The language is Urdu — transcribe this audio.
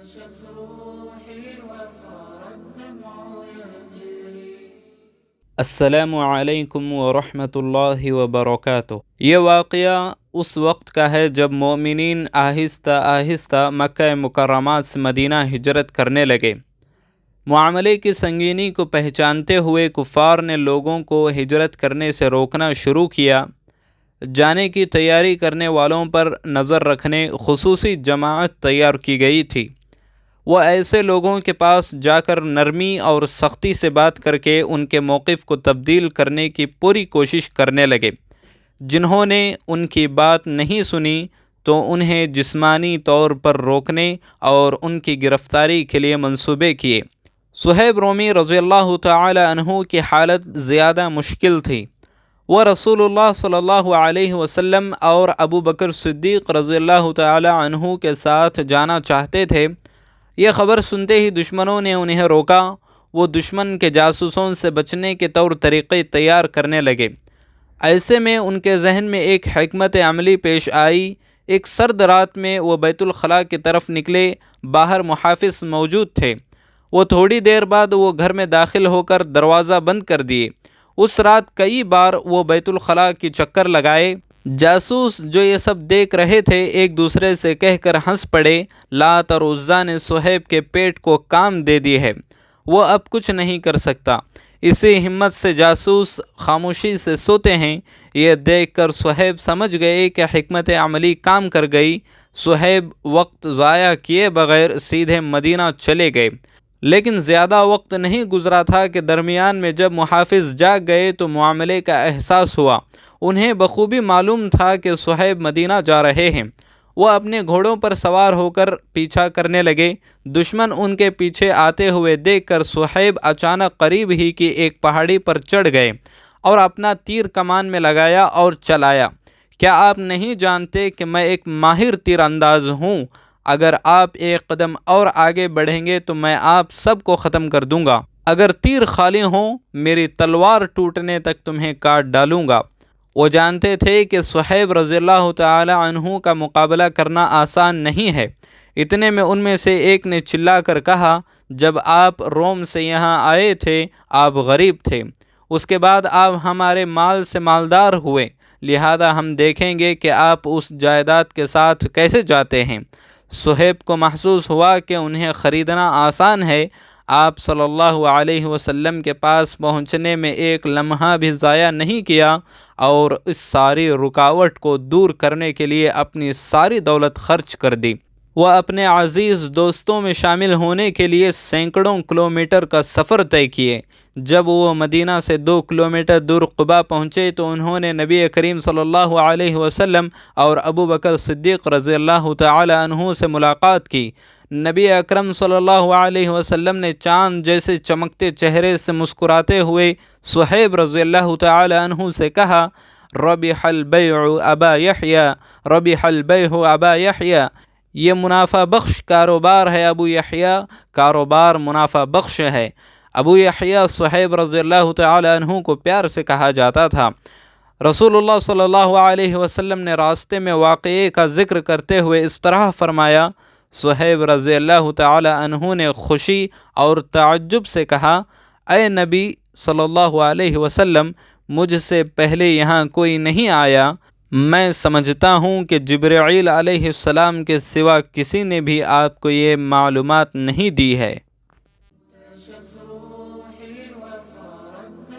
نشت روحي وصار الدمع يجري. السلام علیکم ورحمۃ اللہ وبرکاتہ۔ یہ واقعہ اس وقت کا ہے جب مومنین آہستہ آہستہ مکہ مکرمہ سے مدینہ ہجرت کرنے لگے۔ معاملے کی سنگینی کو پہچانتے ہوئے کفار نے لوگوں کو ہجرت کرنے سے روکنا شروع کیا۔ جانے کی تیاری کرنے والوں پر نظر رکھنے خصوصی جماعت تیار کی گئی تھی۔ وہ ایسے لوگوں کے پاس جا کر نرمی اور سختی سے بات کر کے ان کے موقف کو تبدیل کرنے کی پوری کوشش کرنے لگے۔ جنہوں نے ان کی بات نہیں سنی تو انہیں جسمانی طور پر روکنے اور ان کی گرفتاری کے لیے منصوبے کیے۔ صہیب رومی رضی اللہ تعالی عنہ کی حالت زیادہ مشکل تھی۔ وہ رسول اللہ صلی اللہ علیہ وسلم اور ابو بکر صدیق رضی اللہ تعالی عنہ کے ساتھ جانا چاہتے تھے۔ یہ خبر سنتے ہی دشمنوں نے انہیں روکا۔ وہ دشمن کے جاسوسوں سے بچنے کے طور طریقے تیار کرنے لگے۔ ایسے میں ان کے ذہن میں ایک حکمت عملی پیش آئی۔ ایک سرد رات میں وہ بیت الخلاء کی طرف نکلے۔ باہر محافظ موجود تھے۔ وہ تھوڑی دیر بعد وہ گھر میں داخل ہو کر دروازہ بند کر دیے۔ اس رات کئی بار وہ بیت الخلاء کی چکر لگائے۔ جاسوس جو یہ سب دیکھ رہے تھے ایک دوسرے سے کہہ کر ہنس پڑے، لات اور عزیٰ نے صہیب کے پیٹ کو کام دے دی ہے، وہ اب کچھ نہیں کر سکتا۔ اسی ہمت سے جاسوس خاموشی سے سوتے ہیں۔ یہ دیکھ کر صہیب سمجھ گئے کہ حکمت عملی کام کر گئی۔ صہیب وقت ضائع کیے بغیر سیدھے مدینہ چلے گئے۔ لیکن زیادہ وقت نہیں گزرا تھا کہ درمیان میں جب محافظ جاگ گئے تو معاملے کا احساس ہوا۔ انہیں بخوبی معلوم تھا کہ صہیب مدینہ جا رہے ہیں۔ وہ اپنے گھوڑوں پر سوار ہو کر پیچھا کرنے لگے۔ دشمن ان کے پیچھے آتے ہوئے دیکھ کر صہیب اچانک قریب ہی کی ایک پہاڑی پر چڑھ گئے اور اپنا تیر کمان میں لگایا اور چلایا۔ کیا آپ نہیں جانتے کہ میں ایک ماہر تیر انداز ہوں؟ اگر آپ ایک قدم اور آگے بڑھیں گے تو میں آپ سب کو ختم کر دوں گا۔ اگر تیر خالی ہوں میری تلوار ٹوٹنے تک تمہیں کاٹ ڈالوں گا۔ وہ جانتے تھے کہ صہیب رضی اللہ تعالی عنہ کا مقابلہ کرنا آسان نہیں ہے۔ اتنے میں ان میں سے ایک نے چلا کر کہا، جب آپ روم سے یہاں آئے تھے آپ غریب تھے، اس کے بعد آپ ہمارے مال سے مالدار ہوئے، لہذا ہم دیکھیں گے کہ آپ اس جائیداد کے ساتھ کیسے جاتے ہیں۔ صہیب کو محسوس ہوا کہ انہیں خریدنا آسان ہے۔ آپ صلی اللہ علیہ وسلم کے پاس پہنچنے میں ایک لمحہ بھی ضائع نہیں کیا اور اس ساری رکاوٹ کو دور کرنے کے لیے اپنی ساری دولت خرچ کر دی۔ وہ اپنے عزیز دوستوں میں شامل ہونے کے لیے سینکڑوں کلومیٹر کا سفر طے کیے۔ جب وہ مدینہ سے 2 کلومیٹر دور قباء پہنچے تو انہوں نے نبی کریم صلی اللہ علیہ وسلم اور ابو بکر صدیق رضی اللہ تعالی عنہ سے ملاقات کی۔ نبی اکرم صلی اللہ علیہ وسلم نے چاند جیسے چمکتے چہرے سے مسکراتے ہوئے صہیب رضی اللہ تعالی عنہ سے کہا، ربح البیع ابا یحییٰ، ربح البیع ابا یحییٰ، یہ منافع بخش کاروبار ہے ابو یحییٰ، کاروبار منافع بخش ہے۔ ابو یحییٰ صہیب رضی اللہ تعالی عنہ کو پیار سے کہا جاتا تھا۔ رسول اللہ صلی اللہ علیہ وسلم نے راستے میں واقعے کا ذکر کرتے ہوئے اس طرح فرمایا۔ صہیب رضی اللہ تعالی عنہ نے خوشی اور تعجب سے کہا، اے نبی صلی اللہ علیہ وسلم، مجھ سے پہلے یہاں کوئی نہیں آیا۔ میں سمجھتا ہوں کہ جبرائیل علیہ السلام کے سوا کسی نے بھی آپ کو یہ معلومات نہیں دی ہے۔ نشت روحي وصار الدمع